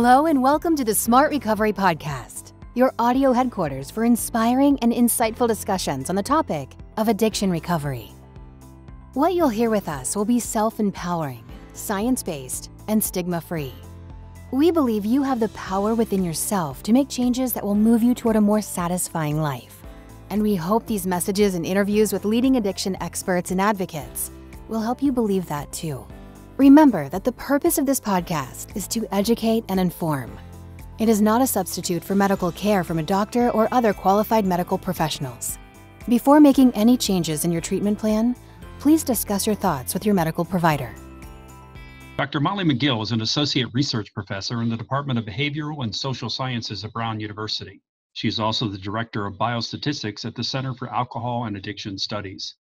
Hello and welcome to the Smart Recovery Podcast, your audio headquarters for inspiring and insightful discussions on the topic of addiction recovery. What you'll hear with us will be self-empowering, science-based, and stigma-free. We believe you have the power within yourself to make changes that will move you toward a more satisfying life. And we hope these messages and interviews with leading addiction experts and advocates will help you believe that too. Remember that the purpose of this podcast is to educate and inform. It is not a substitute for medical care from a doctor or other qualified medical professionals. Before making any changes in your treatment plan, please discuss your thoughts with your medical provider. Dr. Molly Mcgill is an associate research professor in the Department of Behavioral and Social Sciences at Brown University. She is also the Director of Biostatistics at the Center for Alcohol and Addiction Studies.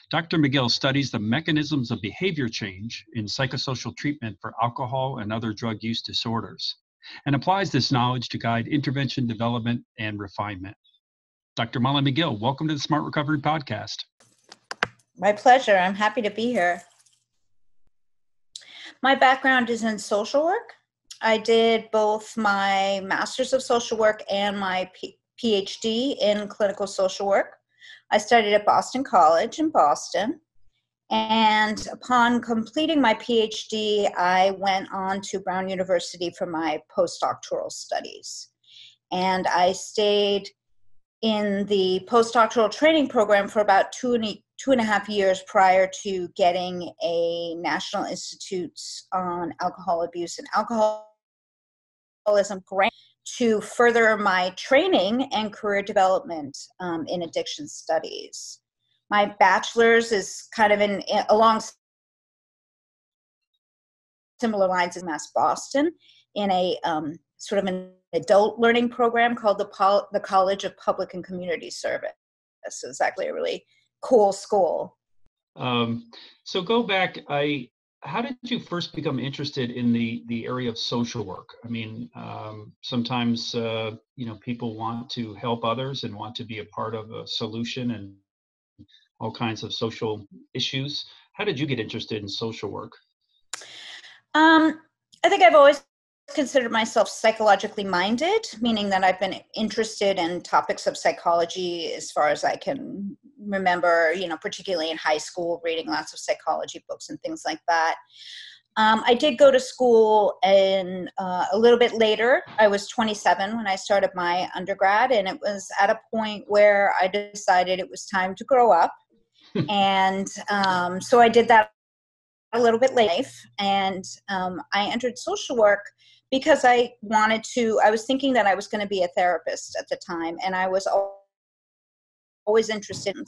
Dr. Mcgill studies the mechanisms of behavior change in psychosocial treatment for alcohol and other drug use disorders, and applies this knowledge to guide intervention development and refinement. Dr. Molly Mcgill, welcome to the Smart Recovery Podcast. My pleasure. I'm happy to be here. My background is in social work. I did both my Master's of Social Work and my Ph.D. in clinical social work. I studied at Boston College in Boston, and upon completing my PhD, I went on to Brown University for my postdoctoral studies. And I stayed in the postdoctoral training program for about two and a half years prior to getting a National Institutes on Alcohol Abuse and Alcoholism grant to further my training and career development in addiction studies. My bachelor's is kind of along similar lines as M.S.W in a sort of an adult learning program called the College of Public and Community Service. It's actually a really cool school. So go back, how did you first become interested in the area of social work? I mean, sometimes, people want to help others and want to be a part of a solution and all kinds of social issues. How did you get interested in social work? I think I've always considered myself psychologically minded, meaning that I've been interested in topics of psychology as far as I can remember, particularly in high school, reading lots of psychology books and things like that. I did go to school a little bit later. I was 27 when I started my undergrad, and it was at a point where I decided it was time to grow up. And so I did that a little bit late, and I entered social work because I was thinking that I was going to be a therapist at the time, and I was always interested in,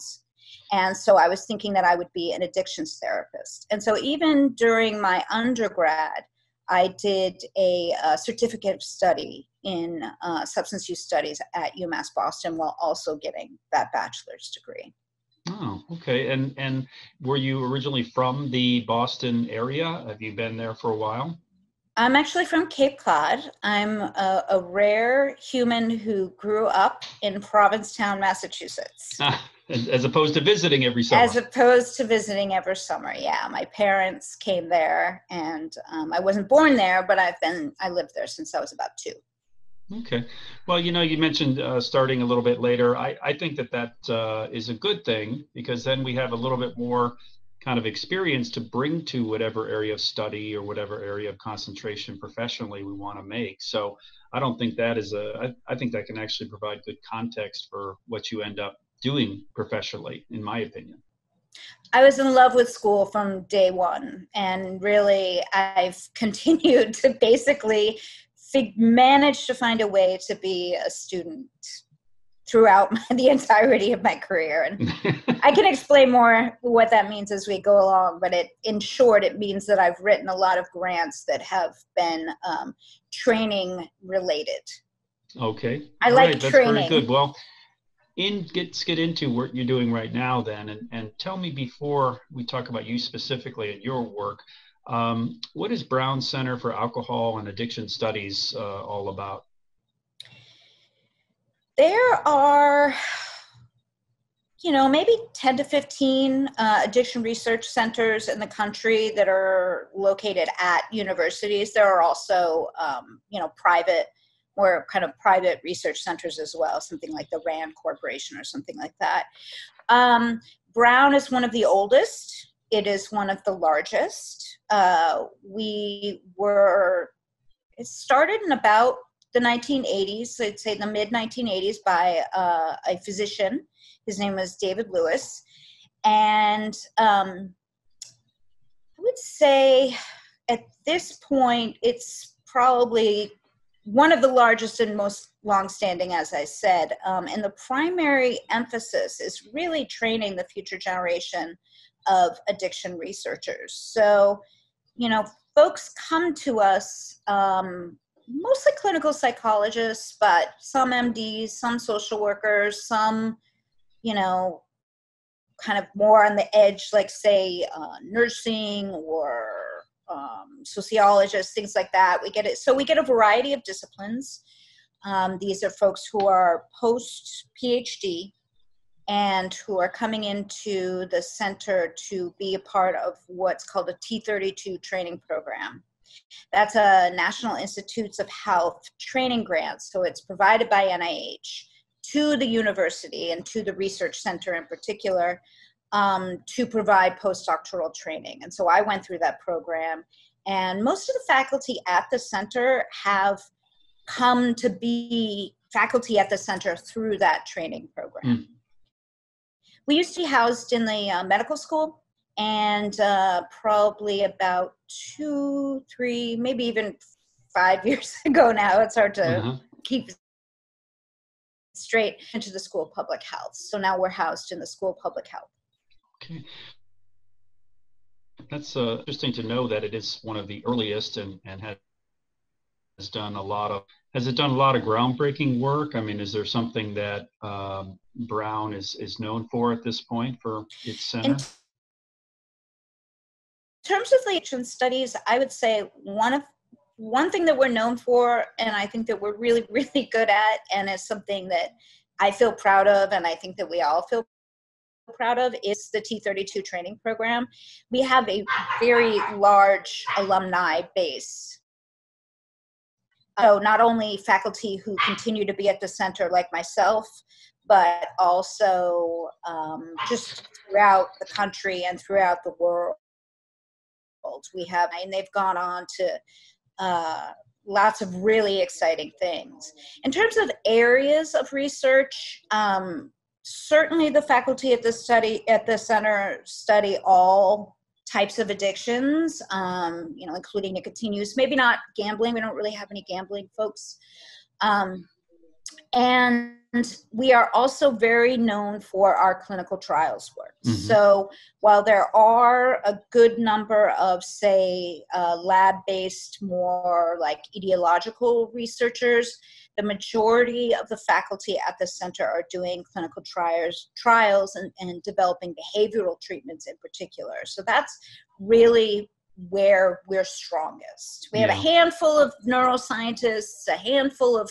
and so I was thinking that I would be an addictions therapist. And so even during my undergrad, I did a certificate of study in substance use studies at UMass Boston while also getting that bachelor's degree. Oh, okay. And were you originally from the Boston area? Have you been there for a while? I'm actually from Cape Cod. I'm a rare human who grew up in Provincetown, Massachusetts. As opposed to visiting every summer. As opposed to visiting every summer, yeah. My parents came there, and I wasn't born there, but I lived there since I was about 2. Okay. Well, you mentioned starting a little bit later. I think that is a good thing, because then we have a little bit more kind of experience to bring to whatever area of study or whatever area of concentration professionally we want to make. So I don't think that I think that can actually provide good context for what you end up doing professionally, in my opinion. I was in love with school from day one, and really I've continued to basically manage to find a way to be a student throughout the entirety of my career. And I can explain more what that means as we go along, but in short, it means that I've written a lot of grants that have been training related. Okay. I like That's training. very good. Well, let's get into what you're doing right now then, and tell me, before we talk about you specifically and your work, what is Brown Center for Alcohol and Addiction Studies all about? There are maybe 10 to 15 addiction research centers in the country that are located at universities. There are also, private, more kind of private research centers as well, something like the RAND Corporation or something like that. Brown is one of the oldest. It is one of the largest. It started in about the 1980s, so I'd say the mid 1980s, by a physician. His name was David Lewis. And I would say at this point, it's probably one of the largest and most longstanding, as I said. And the primary emphasis is really training the future generation of addiction researchers. So, folks come to us, mostly clinical psychologists, but some MDs, some social workers, some, kind of more on the edge, like say nursing or sociologists, things like that. We get a variety of disciplines. These are folks who are post-PhD and who are coming into the center to be a part of what's called a T32 training program. That's a National Institutes of Health training grant. So it's provided by NIH to the university and to the research center in particular to provide postdoctoral training. And so I went through that program, and most of the faculty at the center have come to be faculty at the center through that training program. We used to be housed in the medical school, and probably about 2, 3, maybe even 5 years ago now, it's hard to keep straight, into the School of Public Health. So now we're housed in the School of Public Health. Okay. That's interesting to know that it is one of the earliest and has done a lot of groundbreaking work. I mean, is there something that Brown is known for at this point for its center? In terms of the addiction studies, I would say one thing that we're known for, and I think that we're really, really good at, and is something that I feel proud of, and I think that we all feel proud of, is the T32 training program. We have a very large alumni base. So not only faculty who continue to be at the center like myself, but also just throughout the country and throughout the world. And they've gone on to lots of really exciting things. In terms of areas of research, certainly the faculty at the center study all types of addictions, including nicotine use, maybe not gambling. We don't really have any gambling folks. And we are also very known for our clinical trials work. So while there are a good number of, say, lab-based, more like ideological researchers, the majority of the faculty at the center are doing clinical trials and developing behavioral treatments in particular. So that's really where we're strongest. We have a handful of neuroscientists, a handful of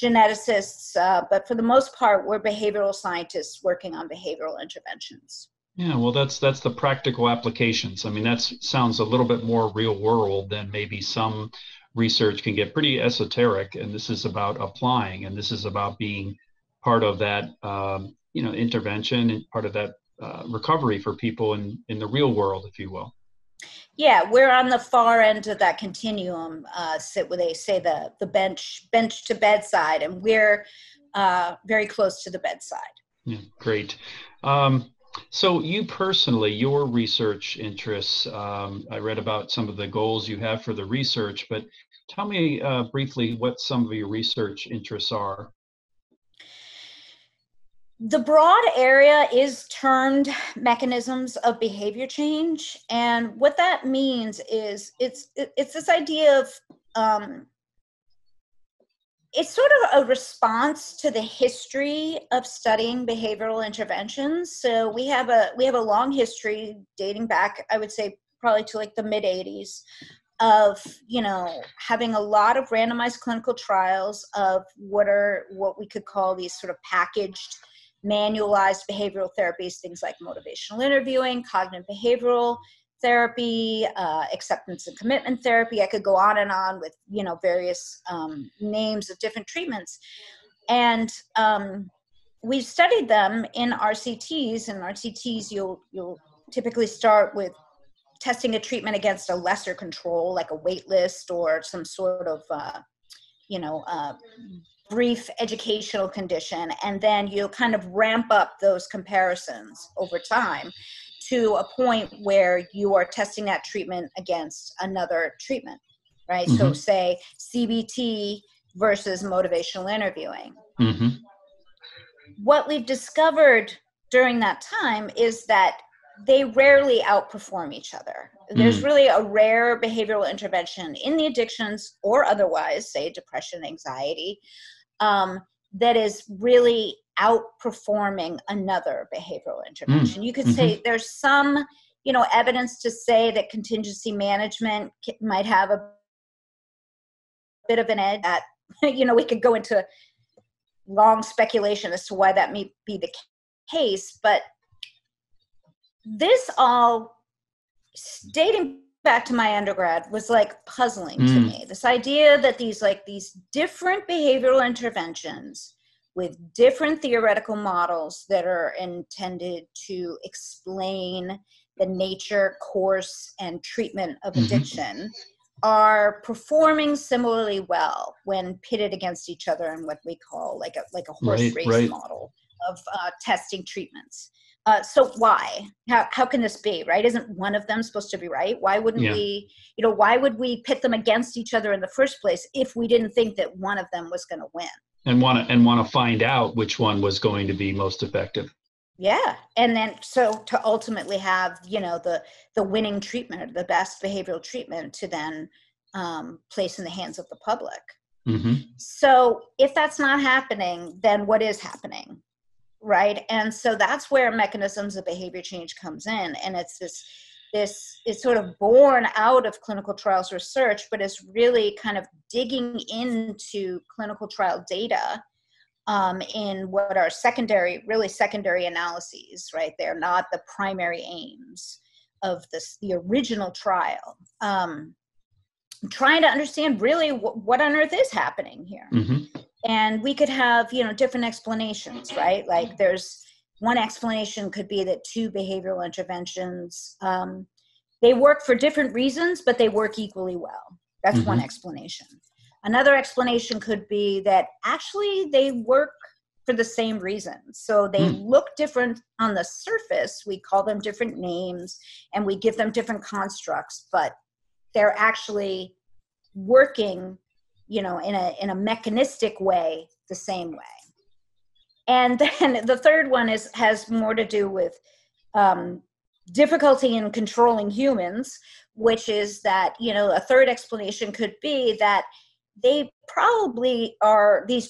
geneticists, but for the most part, we're behavioral scientists working on behavioral interventions. Yeah, well, that's the practical applications. I mean, that sounds a little bit more real world than maybe some research can get pretty esoteric. And this is about applying, and this is about being part of that, intervention and part of that recovery for people in the real world, if you will. Yeah, we're on the far end of that continuum, where they say the bench to bedside, and we're very close to the bedside. Yeah, great. So you personally, your research interests, I read about some of the goals you have for the research, but tell me briefly what some of your research interests are. The broad area is termed mechanisms of behavior change. And what that means is it's this idea of, it's sort of a response to the history of studying behavioral interventions. So we have a long history dating back, I would say, probably to like the mid 80s of, having a lot of randomized clinical trials of what we could call these sort of packaged manualized behavioral therapies, things like motivational interviewing, cognitive behavioral therapy, acceptance and commitment therapy. I could go on with, various names of different treatments. And we studied them in RCTs. In RCTs, you'll typically start with testing a treatment against a lesser control, like a wait list or some sort of, brief educational condition. And then you'll kind of ramp up those comparisons over time to a point where you are testing that treatment against another treatment, right? Mm-hmm. So say CBT versus motivational interviewing. Mm-hmm. What we've discovered during that time is that they rarely outperform each other. There's really a rare behavioral intervention in the addictions or otherwise, say depression, anxiety, that is really outperforming another behavioral intervention. You could say there's some, evidence to say that contingency management might have a bit of an edge at, we could go into long speculation as to why that may be the case, but this all, dating back to my undergrad, was like puzzling to me. This idea that these different behavioral interventions with different theoretical models that are intended to explain the nature, course, and treatment of addiction are performing similarly well when pitted against each other in what we call like a horse race model of testing treatments. So why? How can this be, right? Isn't one of them supposed to be right? Why wouldn't we, why would we pit them against each other in the first place if we didn't think that one of them was going to win? And want to find out which one was going to be most effective. Yeah. And then so to ultimately have, the winning treatment, or the best behavioral treatment to then place in the hands of the public. So if that's not happening, then what is happening? Right. And so that's where mechanisms of behavior change comes in. And it's it's sort of born out of clinical trials research, but it's really kind of digging into clinical trial data in what are secondary analyses, right? They're not the primary aims of the original trial. Trying to understand really what on earth is happening here. And we could have, different explanations, right? Like there's one explanation could be that two behavioral interventions, they work for different reasons, but they work equally well. That's one explanation. Another explanation could be that actually they work for the same reasons. So they look different on the surface. We call them different names and we give them different constructs, but they're actually working, in a mechanistic way, the same way. And then the third one has more to do with difficulty in controlling humans, which is that, a third explanation could be that these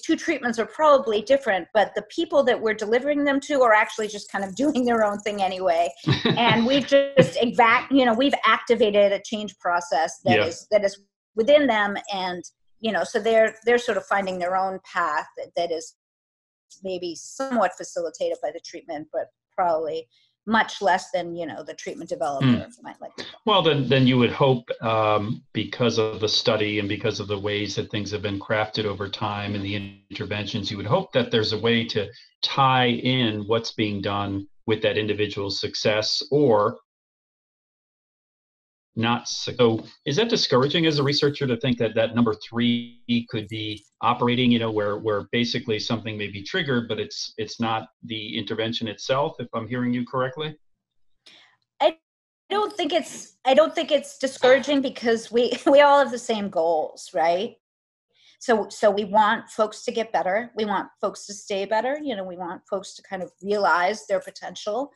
two treatments are probably different, but the people that we're delivering them to are actually just kind of doing their own thing anyway. And we've just, we've activated a change process that is within them. And, so they're sort of finding their own path that is maybe somewhat facilitated by the treatment, but probably much less than, the treatment developer might like to. Well, then you would hope, because of the study and because of the ways that things have been crafted over time and the interventions, you would hope that there's a way to tie in what's being done with that individual's success or not. So is that discouraging as a researcher to think that number 3 could be operating, where basically something may be triggered, but it's not the intervention itself, if I'm hearing you correctly? I don't think it's discouraging because we all have the same goals, right? So we want folks to get better. We want folks to stay better. We want folks to kind of realize their potential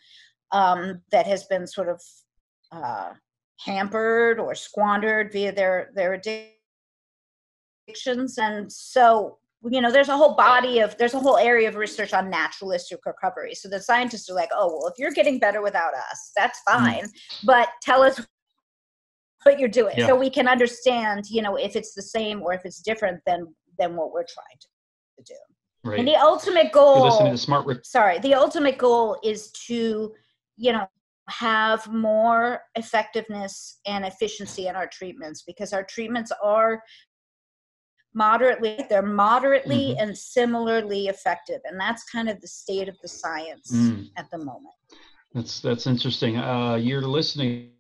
that has been sort of hampered or squandered via their addictions. And so, there's a whole area of research on naturalistic recovery. So the scientists are like, oh, well, if you're getting better without us, that's fine, but tell us what you're doing so we can understand, if it's the same or if it's different than what we're trying to do. Right. And the ultimate You're goal, listening to Smart the ultimate goal is to, have more effectiveness and efficiency in our treatments, because our treatments are moderately and similarly effective. And that's kind of the state of the science at the moment. That's interesting. You're listening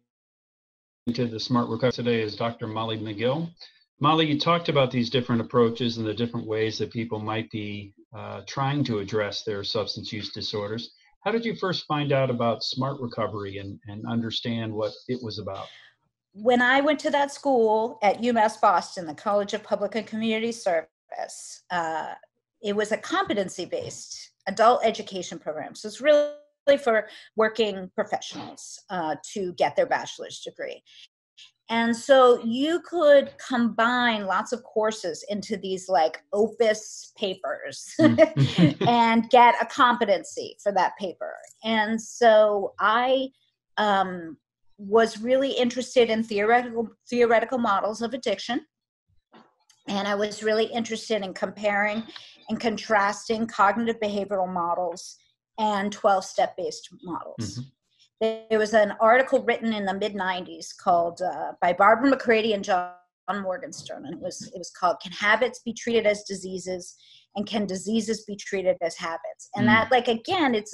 to the Smart Recovery. Today is Dr. Molly Mcgill. Molly, you talked about these different approaches and the different ways that people might be trying to address their substance use disorders. How did you first find out about Smart Recovery and understand what it was about? When I went to that school at UMass Boston, the College of Public and Community Service, it was a competency-based adult education program. So it's really for working professionals to get their bachelor's degree. And so you could combine lots of courses into these like opus papers and get a competency for that paper. And so I was really interested in theoretical models of addiction. And I was really interested in comparing and contrasting cognitive behavioral models and 12-step based models. There was an article written in the mid-90s called by Barbara McCready and John Morgenstern, and it was called "Can Habits Be Treated as Diseases, and Can Diseases Be Treated as Habits?" And that, like, again, it's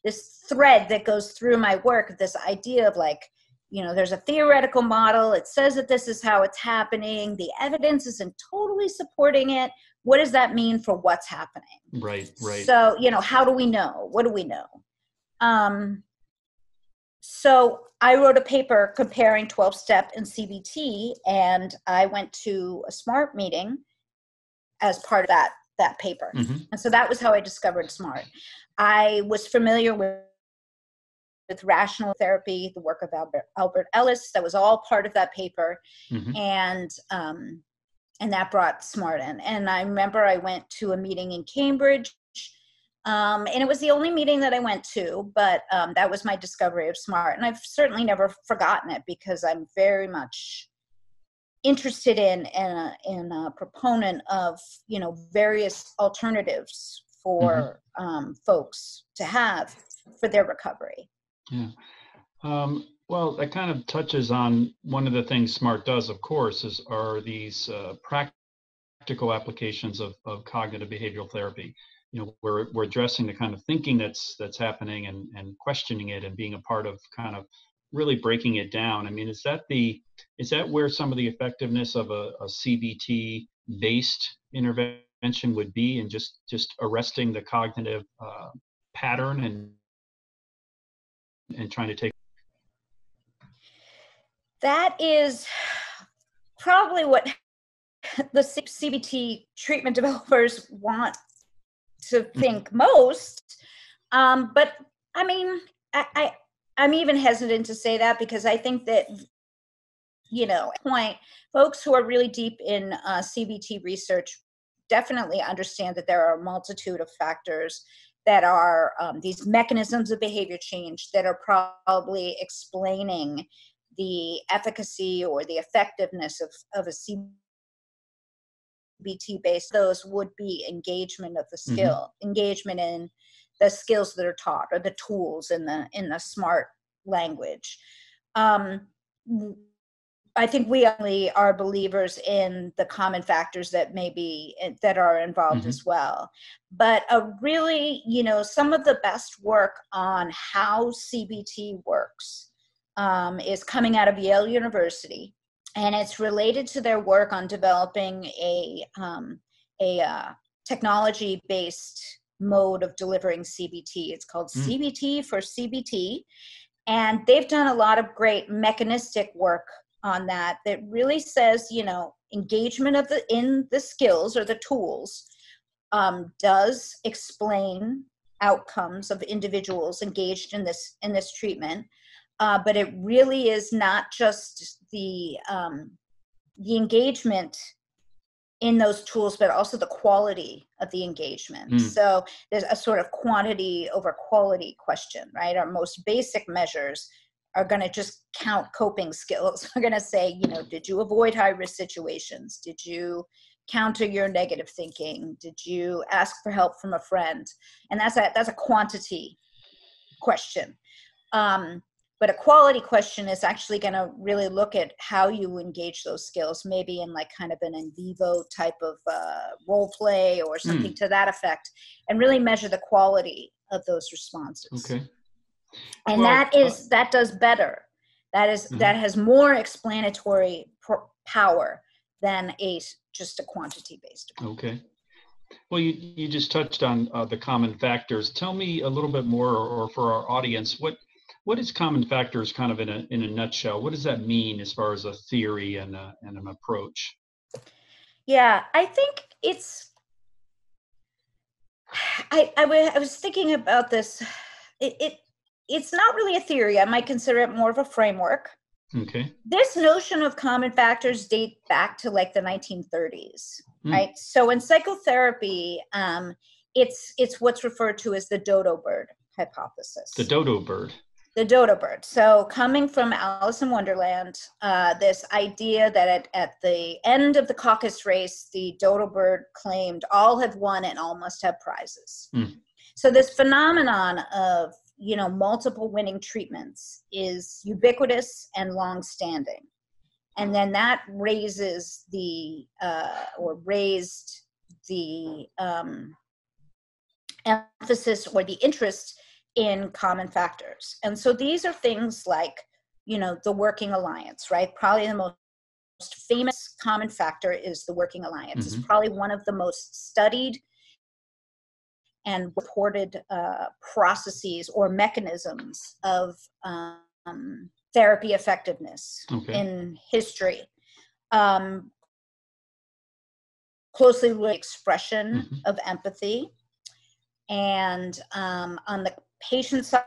this thread that goes through my work, this idea of like, there's a theoretical model. It says that this is how it's happening. The evidence isn't totally supporting it. What does that mean for what's happening? Right. So, how do we know? What do we know? So I wrote a paper comparing 12-step and CBT, and I went to a SMART meeting as part of that paper. And so that was how I discovered SMART. I was familiar with rational therapy, the work of Albert Ellis. That was all part of that paper. And that brought SMART in. And I remember I went to a meeting in Cambridge, and it was the only meeting that I went to, but that was my discovery of SMART. And I've certainly never forgotten it, because I'm very much interested in a proponent of, various alternatives for folks to have for their recovery. Yeah. Well, that kind of touches on one of the things SMART does, of course, are these practical applications of cognitive behavioral therapy. We're addressing the kind of thinking that's happening and questioning it and being a part of kind of really breaking it down. I mean, is that where some of the effectiveness of a CBT based intervention would be, and just arresting the cognitive pattern and trying to take? That is probably what the CBT treatment developers want to think most. But I mean, I'm even hesitant to say that, because I think that, folks who are really deep in CBT research definitely understand that there are a multitude of factors that are these mechanisms of behavior change that are probably explaining the efficacy or the effectiveness of a CBT based. Those would be engagement of the skill, engagement in the skills that are taught, or the tools in the SMART language. I think we only are believers in the common factors that that are involved as well. But really, some of the best work on how CBT works is coming out of Yale University, and it's related to their work on developing a technology-based mode of delivering CBT. It's called CBT for CBT, and they've done a lot of great mechanistic work on that really says, engagement in the skills or the tools does explain outcomes of individuals engaged in this treatment. But it really is not just the engagement in those tools, but also the quality of the engagement. So there's a sort of quantity over quality question, right? Our most basic measures are going to just count coping skills. We're going to say, did you avoid high risk situations? Did you, counter your negative thinking? Did you ask for help from a friend? And that's a quantity question. But a quality question is actually going to really look at how you engage those skills, maybe in like kind of an in vivo type of role play or something to that effect, and really measure the quality of those responses. Okay. And that does better. That has more explanatory power than just a quantity-based approach. Okay. Well, you just touched on the common factors. Tell me a little bit more, or for our audience, what is common factors kind of in a nutshell? What does that mean as far as a theory and an approach? Yeah, I think it's, I was thinking about this. It's not really a theory. I might consider it more of a framework. Okay. This notion of common factors date back to like the 1930s, right? So in psychotherapy, it's what's referred to as the dodo bird hypothesis. The dodo bird. The dodo bird. So coming from Alice in Wonderland, this idea that at the end of the caucus race, the dodo bird claimed all have won and all must have prizes. So this phenomenon of, multiple winning treatments is ubiquitous and long-standing. And then that raises raised the emphasis or the interest in common factors. And so these are things like, the working alliance, right? Probably the most famous common factor is the working alliance. It's probably one of the most studied and reported processes or mechanisms of therapy effectiveness in history. Closely with the expression of empathy. And on the patient side,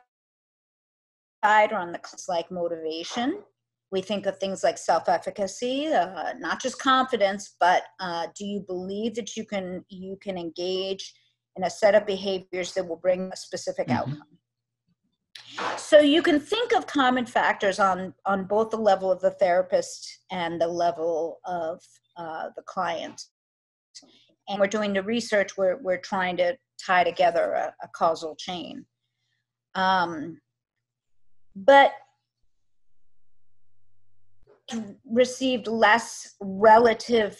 or on the like motivation, we think of things like self-efficacy, not just confidence, but do you believe that you can engage in a set of behaviors that will bring a specific outcome? So you can think of common factors on both the level of the therapist and the level of the client. And we're doing the research, we're trying to tie together a causal chain. But received less relative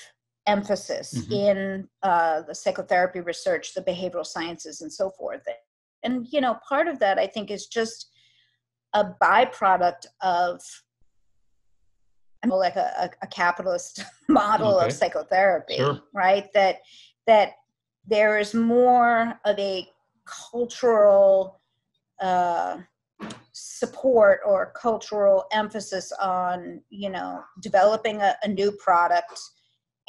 emphasis in the psychotherapy research, the behavioral sciences, and so forth. And, part of that, I think, is just a byproduct of like a capitalist model of psychotherapy, right? That there is more of a cultural support or cultural emphasis on, developing a new product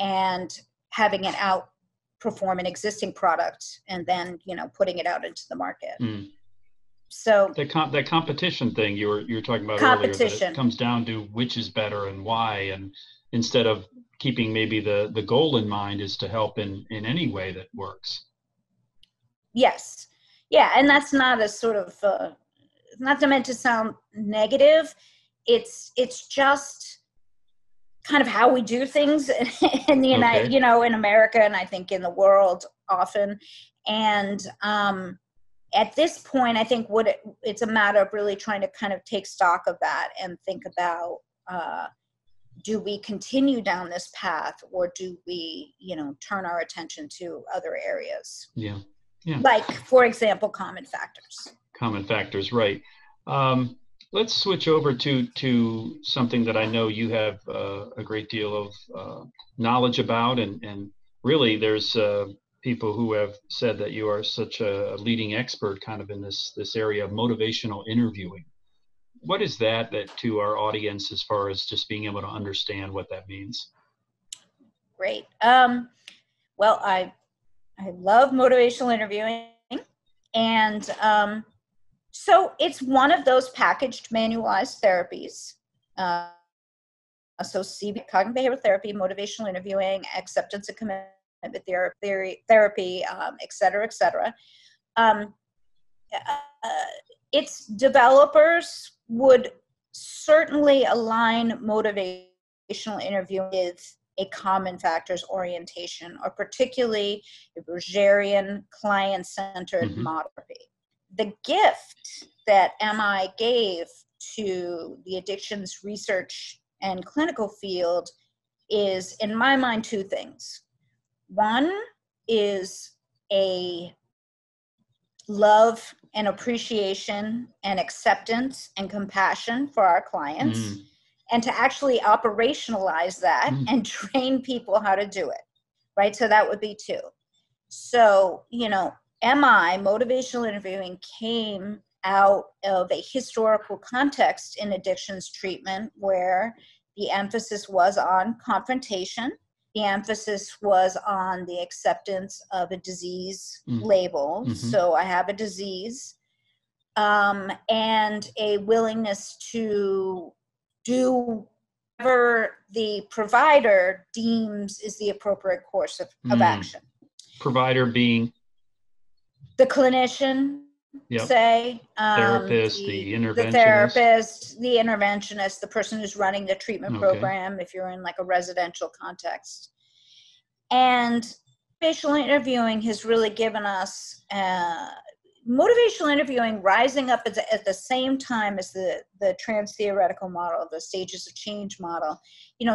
and having it outperform an existing product, and then, putting it out into the market. So that competition thing you were talking about earlier, that it comes down to which is better and why, and instead of keeping maybe the goal in mind is to help in any way that works. Yes. Yeah. And that's not a sort of, not meant to sound negative. It's just kind of how we do things in the United, in America, and I think in the world often. And at this point, I think it's a matter of really trying to kind of take stock of that and think about, do we continue down this path, or do we, turn our attention to other areas? Yeah. Like, for example, common factors. Common factors, right. Let's switch over to something that I know you have a great deal of knowledge about, and really there's people who have said that you are such a leading expert kind of in this area of motivational interviewing. What is that to our audience, as far as just being able to understand what that means? Great. Well, I love motivational interviewing, and so it's one of those packaged manualized therapies. So CBT, cognitive behavioral therapy, motivational interviewing, acceptance and commitment therapy, et cetera, et cetera. Its developers would certainly align motivational interviewing with a common factors orientation, or particularly a Rogerian client-centered model. The gift that MI gave to the addictions research and clinical field is, in my mind, two things. One is a love and appreciation and acceptance and compassion for our clients, and to actually operationalize that and train people how to do it, right? So that would be two. So, MI, motivational interviewing, came out of a historical context in addictions treatment where the emphasis was on confrontation. The emphasis was on the acceptance of a disease label. So I have a disease, and a willingness to do whatever the provider deems is the appropriate course of action. Provider being? The clinician, say. Therapist, the interventionist. The therapist, the interventionist, the person who's running the treatment program, if you're in like a residential context. And motivational interviewing has really given us motivational interviewing rising up at the same time as the trans-theoretical model, the stages of change model,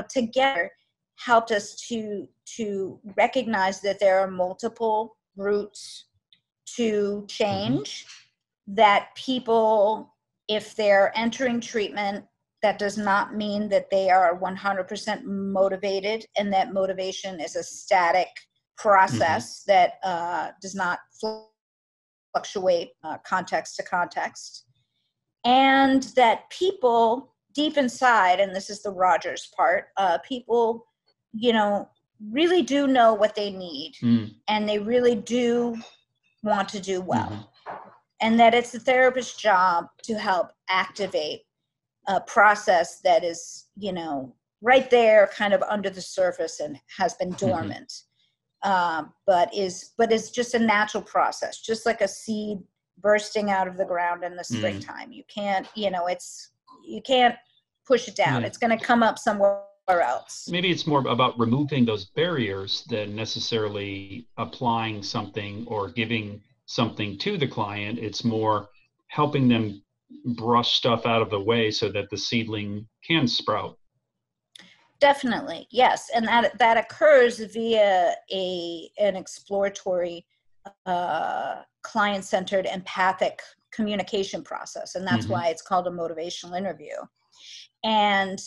together helped us to recognize that there are multiple routes to change, that people, if they're entering treatment, that does not mean that they are 100% motivated, and that motivation is a static process that does not fluctuate context to context. And that people deep inside, and this is the Rogers part, people, really do know what they need, and they really do want to do well. And that it's the therapist's job to help activate a process that is, right there kind of under the surface and has been dormant, but is just a natural process, just like a seed bursting out of the ground in the springtime. You can't, you can't push it down. It's going to come up somewhere else. Maybe it's more about removing those barriers than necessarily applying something or giving something to the client. It's more helping them brush stuff out of the way so that the seedling can sprout. Definitely, yes. And that occurs via an exploratory, client-centered, empathic communication process. And that's why it's called a motivational interview. And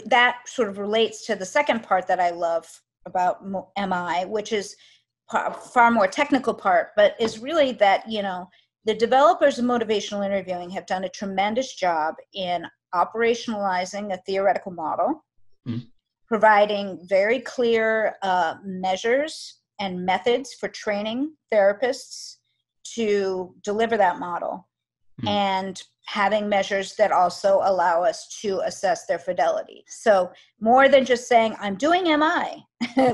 that sort of relates to the second part that I love about MI, which is far more technical part, but is really that, the developers of motivational interviewing have done a tremendous job in operationalizing a theoretical model, providing very clear measures and methods for training therapists to deliver that model, and having measures that also allow us to assess their fidelity. So more than just saying, I'm doing MI,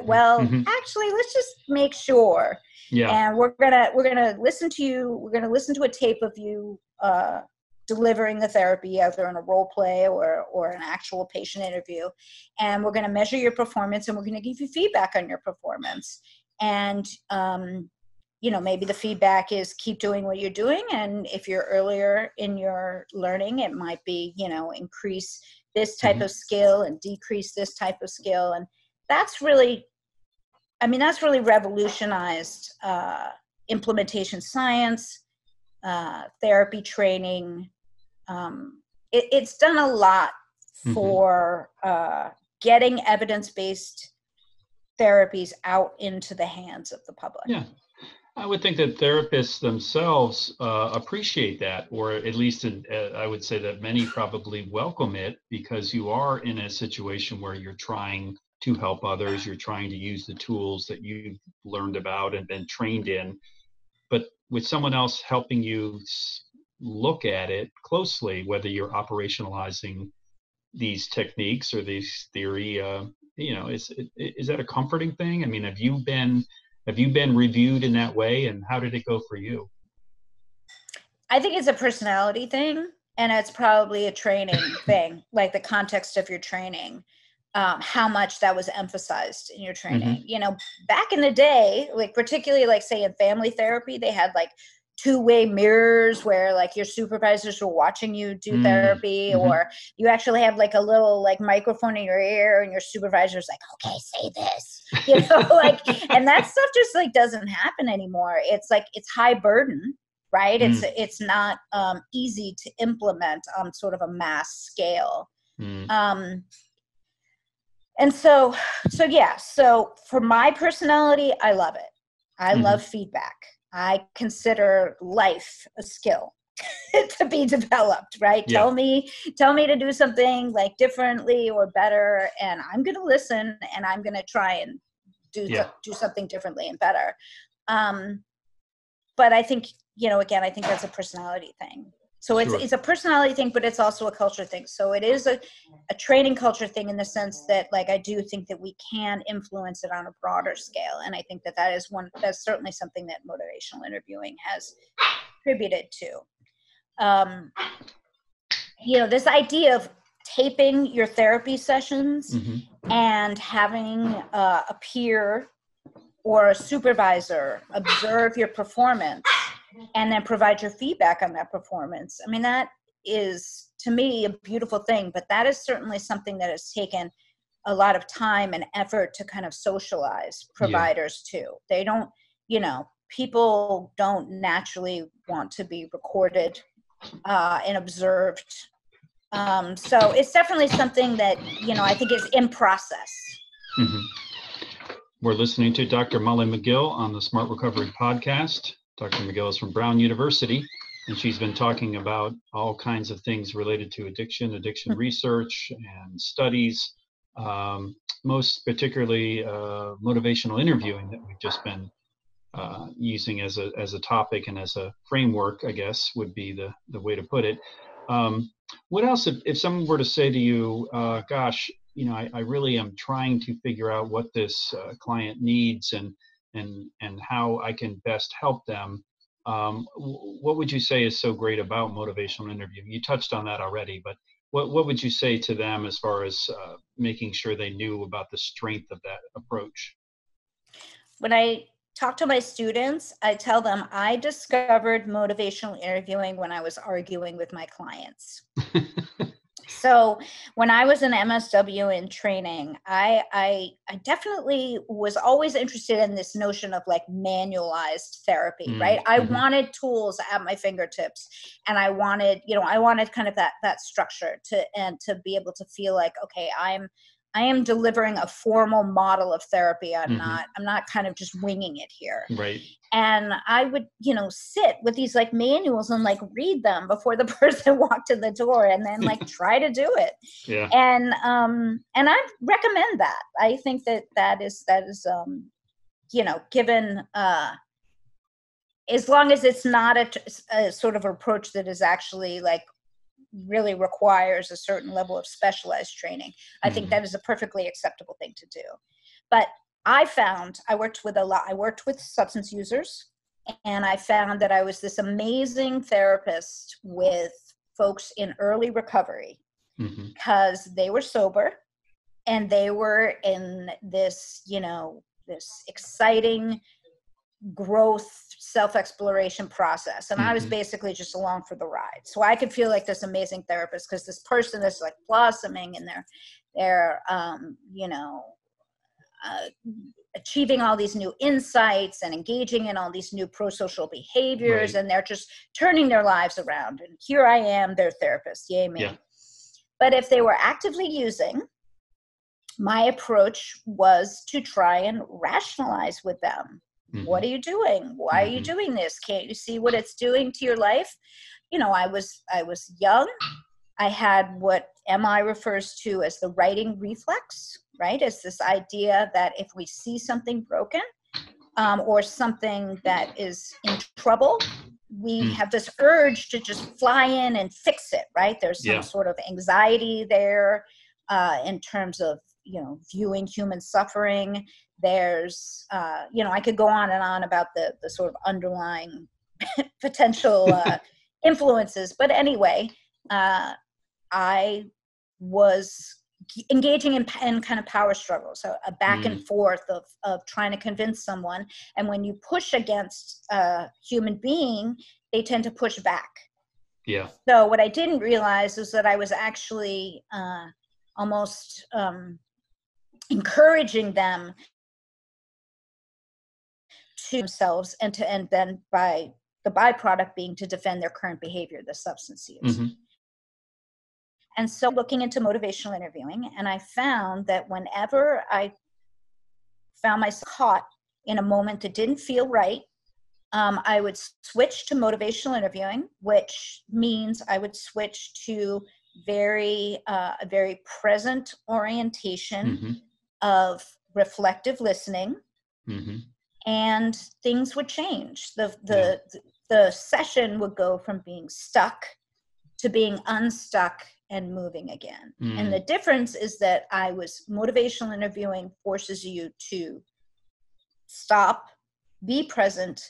well, actually, let's just make sure. And we're gonna listen to you. We're gonna listen to a tape of you delivering the therapy, either in a role play or an actual patient interview. And we're gonna measure your performance, and we're gonna give you feedback on your performance. And maybe the feedback is keep doing what you're doing. And if you're earlier in your learning, it might be, increase this type of skill and decrease this type of skill. And that's really revolutionized implementation science, therapy training. It's done a lot for getting evidence-based therapies out into the hands of the public. Yeah. I would think that therapists themselves appreciate that, or at least I would say that many probably welcome it, because you are in a situation where you're trying to help others, you're trying to use the tools that you've learned about and been trained in, but with someone else helping you look at it closely, whether you're operationalizing these techniques or these theory, is that a comforting thing? I mean, have you been reviewed in that way, and how did it go for you? I think it's a personality thing. and it's probably a training thing, like the context of your training, how much that was emphasized in your training. You know, back in the day, like particularly like say in family therapy, they had like two-way mirrors where like your supervisors were watching you do therapy, or you actually have like a little like microphone in your ear and your supervisor's like, okay, say this, you know, like, and that stuff just like doesn't happen anymore. It's like, it's high burden, right? It's not easy to implement on sort of a mass scale. And so yeah, so for my personality, I love it. I love feedback. I consider life a skill to be developed, right? Yeah. Tell me to do something like differently or better, and I'm going to listen, and I'm going to try and do something differently and better. But I think, you know, again, I think that's a personality thing. So it's a personality thing, but it's also a culture thing. So it is a training culture thing in the sense that, like, I do think that we can influence it on a broader scale. And I think that that's certainly something that motivational interviewing has contributed to. You know, this idea of taping your therapy sessions and having a peer or a supervisor observe your performance and then provide your feedback on that performance. I mean, that is, to me, a beautiful thing, but that is certainly something that has taken a lot of time and effort to kind of socialize providers too. They don't, you know, people don't naturally want to be recorded and observed. So it's definitely something that, you know, I think is in process. We're listening to Dr. Molly Mcgill on the Smart Recovery Podcast. Dr. Mcgill is from Brown University, and she's been talking about all kinds of things related to addiction research and studies, most particularly motivational interviewing that we've just been using as a topic and as a framework, I guess, would be the way to put it. What else, if someone were to say to you, gosh, you know, I really am trying to figure out what this client needs and how I can best help them. What would you say is so great about motivational interviewing? You touched on that already, but what would you say to them as far as making sure they knew about the strength of that approach? When I talk to my students, I tell them I discovered motivational interviewing when I was arguing with my clients. So when I was in M.S.W in training, I definitely was always interested in this notion of like manualized therapy, right? I wanted tools at my fingertips, and I wanted kind of that structure to be able to feel like, okay, I am delivering a formal model of therapy. I'm not kind of just winging it here. Right. And I would, you know, sit with these like manuals and like read them before the person walked in the door, and then like try to do it. Yeah. And I recommend that. I think that is you know, given as long as it's not a sort of approach that is actually like really requires a certain level of specialized training, I think that is a perfectly acceptable thing to do. But I worked with substance users, and I found that I was this amazing therapist with folks in early recovery because they were sober and they were in this, you know, this exciting growth, self-exploration process. And I was basically just along for the ride. So I could feel like this amazing therapist because this person is like blossoming and they're you know, achieving all these new insights and engaging in all these new pro-social behaviors, and they're just turning their lives around. And here I am, their therapist, yay me. Yeah. But if they were actively using, my approach was to try and rationalize with them. What are you doing? Why are you doing this? Can't you see what it's doing to your life? You know, I was young. I had what MI refers to as the righting reflex, right? It's this idea that if we see something broken or something that is in trouble, we have this urge to just fly in and fix it, right? There's some sort of anxiety there in terms of, you know, viewing human suffering. There's, you know, I could go on and on about the sort of underlying potential influences. But anyway, I was engaging in kind of power struggles, so a back and forth of trying to convince someone. And when you push against a human being, they tend to push back. Yeah. So what I didn't realize is that I was actually almost encouraging them to themselves, and then by the byproduct being to defend their current behavior, the substance use. And so looking into motivational interviewing, and I found that whenever I found myself caught in a moment that didn't feel right, I would switch to motivational interviewing, which means I would switch to a very present orientation of reflective listening, and things would change. The session would go from being stuck to being unstuck and moving again. And the difference is that motivational interviewing forces you to stop, be present,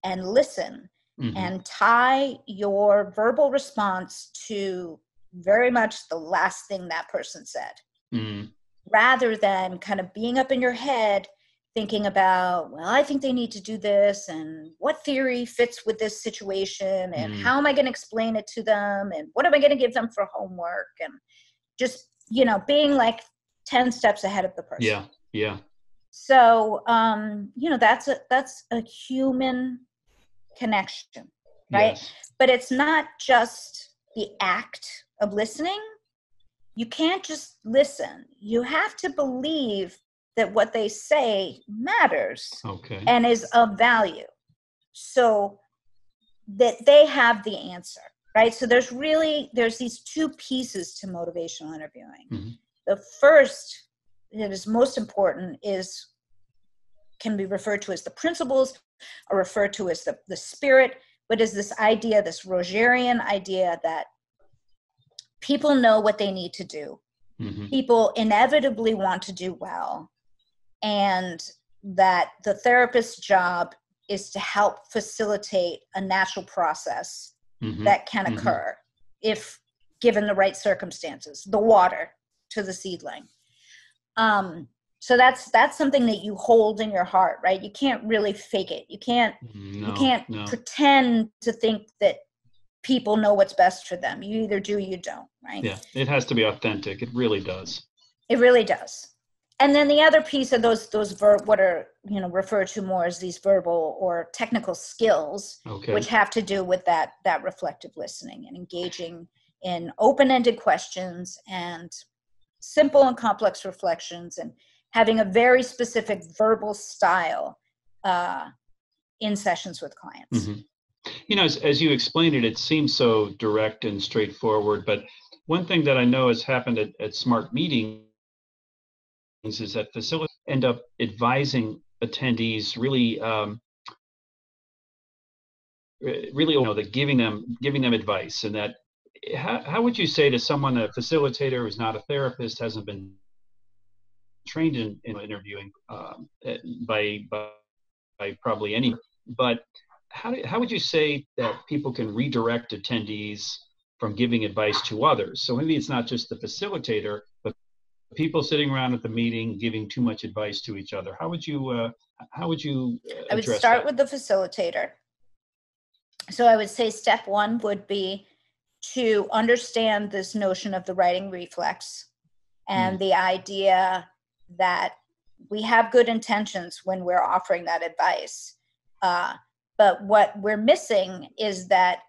and listen, and tie your verbal response to very much the last thing that person said, rather than kind of being up in your head thinking about, well, I think they need to do this, and what theory fits with this situation, and how am I going to explain it to them, and what am I going to give them for homework, and just, being like 10 steps ahead of the person. Yeah. So, that's a human connection, right? Yes. But it's not just the act of listening. You can't just listen. You have to believe that what they say matters and is of value, so that they have the answer, right? So there's these two pieces to motivational interviewing. The first, that is most important, can be referred to as the principles, or referred to as the spirit, but is this idea, this Rogerian idea, that people know what they need to do. People inevitably want to do well, and that the therapist's job is to help facilitate a natural process that can occur if given the right circumstances, the water to the seedling. So that's something that you hold in your heart, right? You can't really fake it. You can't pretend to think that people know what's best for them. You either do or you don't, right? Yeah, it has to be authentic. It really does. It really does. And then the other piece of those what are referred to more as these verbal or technical skills, which have to do with that reflective listening and engaging in open-ended questions and simple and complex reflections, and having a very specific verbal style in sessions with clients. As you explained it, it seems so direct and straightforward. But one thing that I know has happened at SMART meetings is that facilitators end up advising attendees that giving them advice. And that how would you say to someone, a facilitator who's not a therapist, hasn't been trained in interviewing by probably any, but how would you say that people can redirect attendees from giving advice to others? So maybe it's not just the facilitator, but people sitting around at the meeting giving too much advice to each other. How would you I would start with the facilitator. So I would say step one would be to understand this notion of the writing reflex, and the idea that we have good intentions when we're offering that advice. But what we're missing is that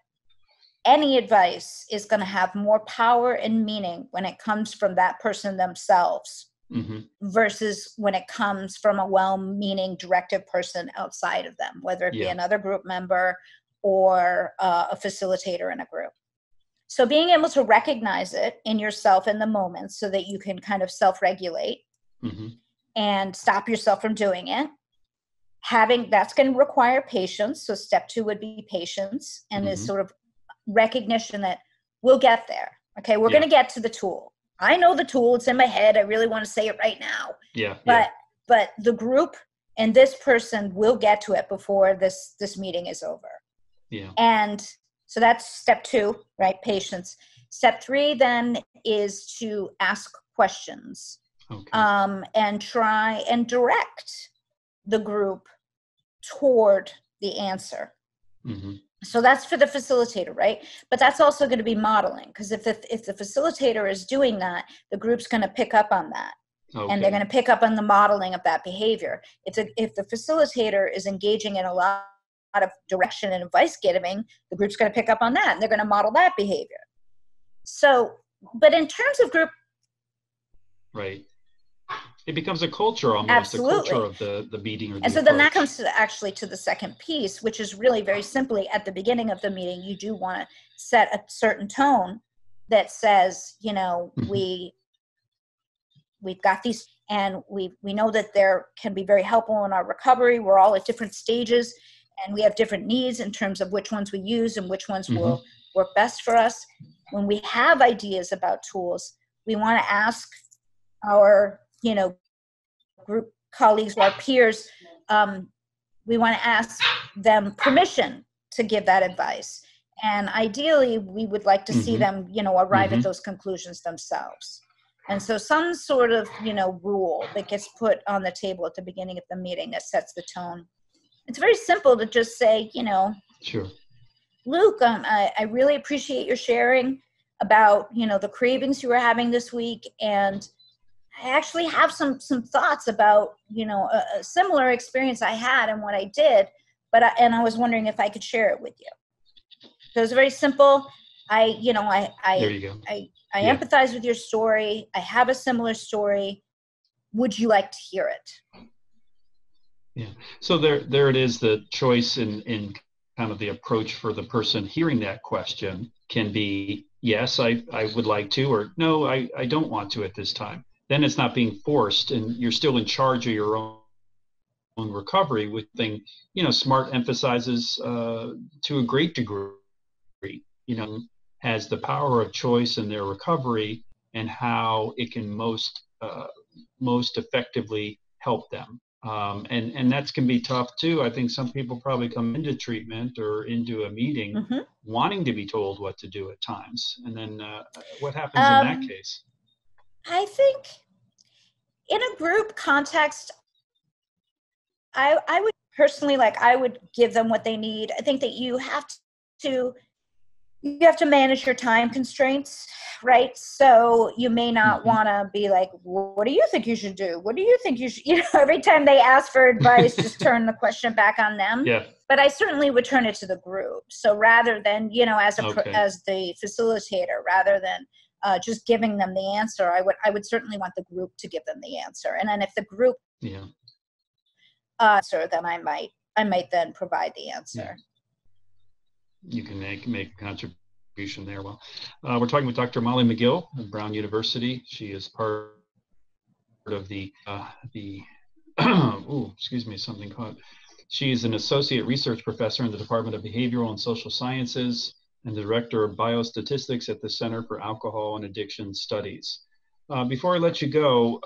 any advice is going to have more power and meaning when it comes from that person themselves versus when it comes from a well-meaning directive person outside of them, whether it be another group member or a facilitator in a group. So being able to recognize it in yourself in the moment so that you can kind of self-regulate and stop yourself from doing it. That's going to require patience. So step two would be patience, and this sort of recognition that we'll get there. Okay, we're going to get to the tool. I know the tool. It's in my head. I really want to say it right now. But the group and this person will get to it before this meeting is over. And so that's step two, right? Patience. Step 3 then is to ask questions, and try and direct the group toward the answer. Mm-hmm. So that's for the facilitator, right? But that's also going to be modeling, because if the facilitator is doing that, the group's going to pick up on that. And they're going to pick up on the modeling of that behavior. If the facilitator is engaging in a lot of direction and advice giving, the group's going to pick up on that, and they're going to model that behavior. So, but in terms of group, right, it becomes a culture almost. Absolutely. A culture of the meeting or the and so approach. then that comes to the second piece, which is really very simply at the beginning of the meeting, you do want to set a certain tone that says, we've got these, and we know that there can be very helpful in our recovery. We're all at different stages, and we have different needs in terms of which ones we use and which ones will work best for us. When we have ideas about tools, we want to ask our, group colleagues, our peers, we want to ask them permission to give that advice. And ideally, we would like to see them, arrive at those conclusions themselves. And so some sort of, rule that gets put on the table at the beginning of the meeting that sets the tone. It's very simple to just say, Sure. Luke, I really appreciate your sharing about, the cravings you were having this week. And I actually have some thoughts about, a similar experience I had and what I did, and I was wondering if I could share it with you. So it was very simple. There you go. I empathize with your story. I have a similar story. Would you like to hear it? Yeah. So there it is. The choice in kind of the approach for the person hearing that question can be, yes, I would like to, or no, I don't want to at this time. Then it's not being forced, and you're still in charge of your own recovery. With thing, SMART emphasizes to a great degree, has the power of choice in their recovery and how it can most effectively help them. And that can be tough too. I think some people probably come into treatment or into a meeting wanting to be told what to do at times. And then what happens in that case? I think in a group context, I would personally, I would give them what they need. I think that you have to manage your time constraints, right? So you may not want to be like, what do you think you should do? What do you think you should, every time they ask for advice, just turn the question back on them. Yeah. But I certainly would turn it to the group. So rather than, as the facilitator, rather than just giving them the answer, I would certainly want the group to give them the answer. And then if the group answer, then I might then provide the answer. You can make a contribution there. Well, we're talking with Dr. Molly Mcgill of Brown University. She is part of the something caught. She is an associate research professor in the Department of Behavioral and Social Sciences and the Director of Biostatistics at the Center for Alcohol and Addiction Studies. Before I let you go,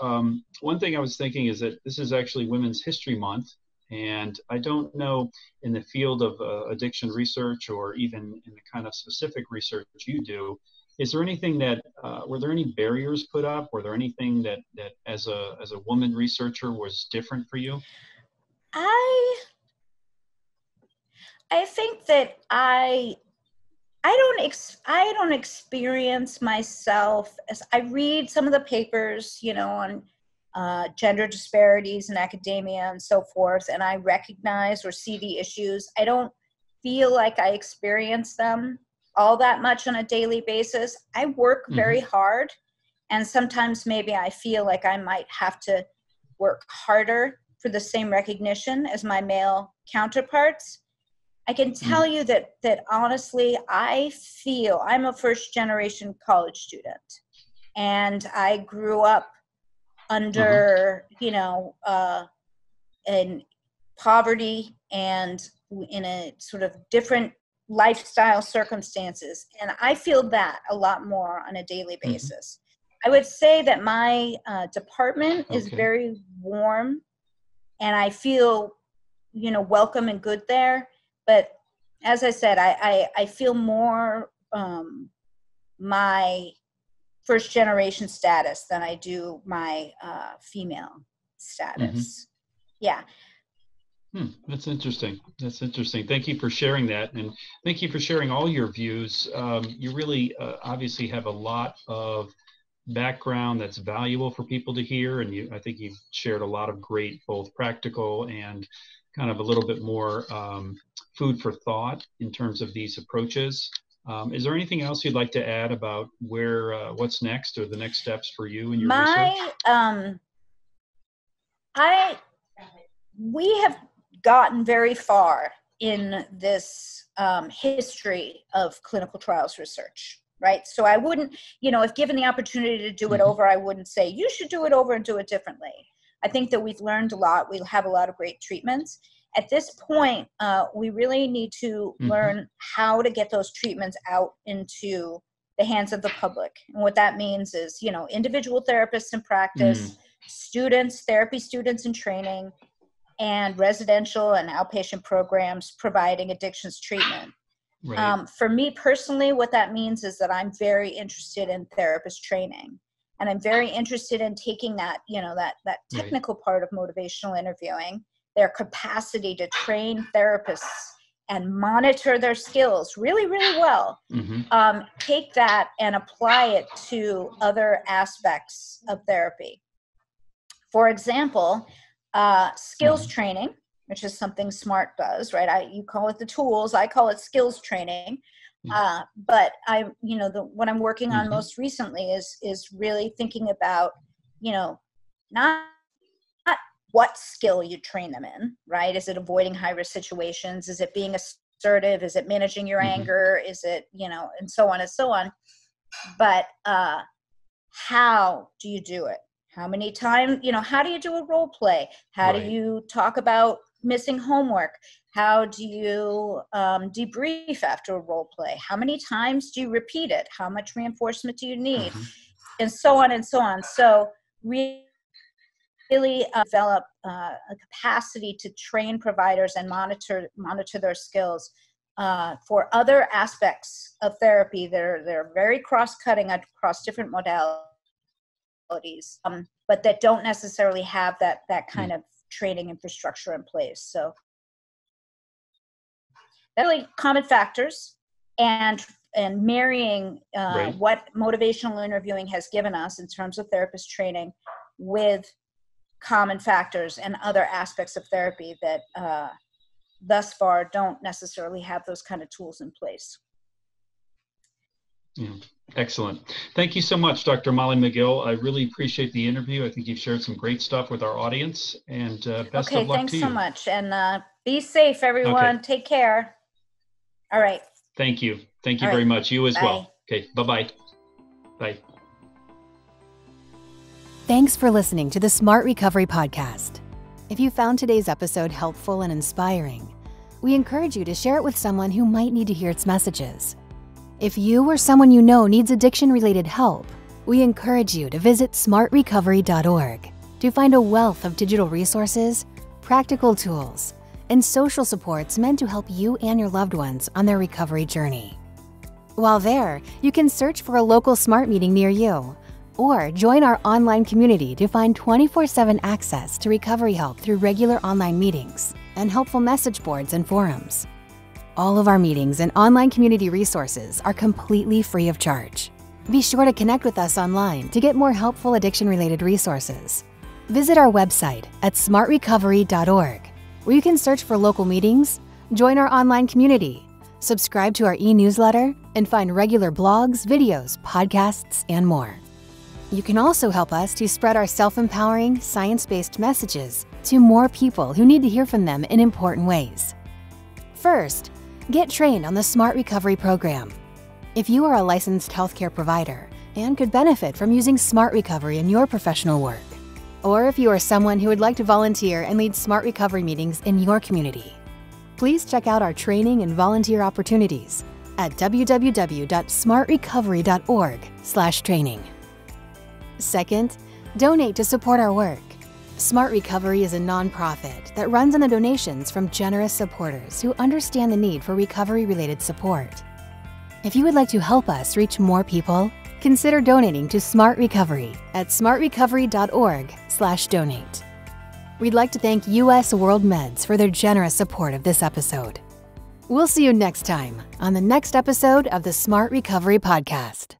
one thing I was thinking is that this is actually Women's History Month, and I don't know in the field of addiction research or even in the kind of specific research you do, is there anything that, were there any barriers put up? Were there anything that as a woman researcher was different for you? I think that I don't experience myself as I read some of the papers, on gender disparities in academia and so forth, and I recognize or see the issues. I don't feel like I experience them all that much on a daily basis. I work very hard, and sometimes maybe I feel like I might have to work harder for the same recognition as my male counterparts. I can tell you that honestly, I feel I'm a first generation college student, and I grew up under, in poverty and in a sort of different lifestyle circumstances. And I feel that a lot more on a daily basis. I would say that my department is very warm, and I feel, welcome and good there. But as I said, I feel more my first generation status than I do my female status. Yeah. That's interesting. That's interesting. Thank you for sharing that. And thank you for sharing all your views. You really obviously have a lot of background that's valuable for people to hear. And I think you've shared a lot of great, both practical and kind of a little bit more food for thought in terms of these approaches. Is there anything else you'd like to add about what's next or the next steps for you in your research? We have gotten very far in this history of clinical trials research, right? So I wouldn't, if given the opportunity to do it over, I wouldn't say you should do it over and do it differently. I think that we've learned a lot. We have a lot of great treatments. At this point, we really need to learn how to get those treatments out into the hands of the public. And what that means is, individual therapists in practice, students, therapy students in training, and residential and outpatient programs providing addictions treatment. Right. For me personally, what that means is that I'm very interested in therapist training. And I'm very interested in taking that, that technical part of motivational interviewing, their capacity to train therapists and monitor their skills really, really well. Take that and apply it to other aspects of therapy. For example, skills training, which is something SMART does, right? You call it the tools, I call it skills training. But what I'm working on most recently is really thinking about, not what skill you train them in, right? Is it avoiding high-risk situations? Is it being assertive? Is it managing your anger? Is it, and so on and so on. But how do you do it? How many times, how do you do a role play? How do you talk about missing homework? How do you debrief after a role play? How many times do you repeat it? How much reinforcement do you need? And so on and so on. So really develop a capacity to train providers and monitor their skills for other aspects of therapy. They're very cross-cutting across different modalities. But that don't necessarily have that kind of training infrastructure in place. So really common factors and marrying what motivational interviewing has given us in terms of therapist training with common factors and other aspects of therapy that thus far don't necessarily have those kind of tools in place. Yeah. Excellent. Thank you so much, Dr. Molly Mcgill. I really appreciate the interview. I think you've shared some great stuff with our audience, and best of luck to you. Okay, thanks so much. And be safe, everyone. Okay. Take care. All right. Thank you. Thank you very much. You as well. Okay, bye-bye. Bye. Thanks for listening to the Smart Recovery Podcast. If you found today's episode helpful and inspiring, we encourage you to share it with someone who might need to hear its messages. If you or someone you know needs addiction-related help, we encourage you to visit smartrecovery.org to find a wealth of digital resources, practical tools, and social supports meant to help you and your loved ones on their recovery journey. While there, you can search for a local SMART meeting near you, or join our online community to find 24/7 access to recovery help through regular online meetings and helpful message boards and forums. All of our meetings and online community resources are completely free of charge. Be sure to connect with us online to get more helpful addiction-related resources. Visit our website at smartrecovery.org, where you can search for local meetings, join our online community, subscribe to our e-newsletter, and find regular blogs, videos, podcasts, and more. You can also help us to spread our self-empowering, science-based messages to more people who need to hear from them in important ways. First, get trained on the Smart Recovery Program. If you are a licensed healthcare provider and could benefit from using Smart Recovery in your professional work, or if you are someone who would like to volunteer and lead Smart Recovery meetings in your community, please check out our training and volunteer opportunities at www.smartrecovery.org/training. Second, donate to support our work. Smart Recovery is a nonprofit that runs on the donations from generous supporters who understand the need for recovery-related support. If you would like to help us reach more people, consider donating to Smart Recovery at smartrecovery.org/donate. We'd like to thank U.S. World Meds for their generous support of this episode. We'll see you next time on the next episode of the Smart Recovery Podcast.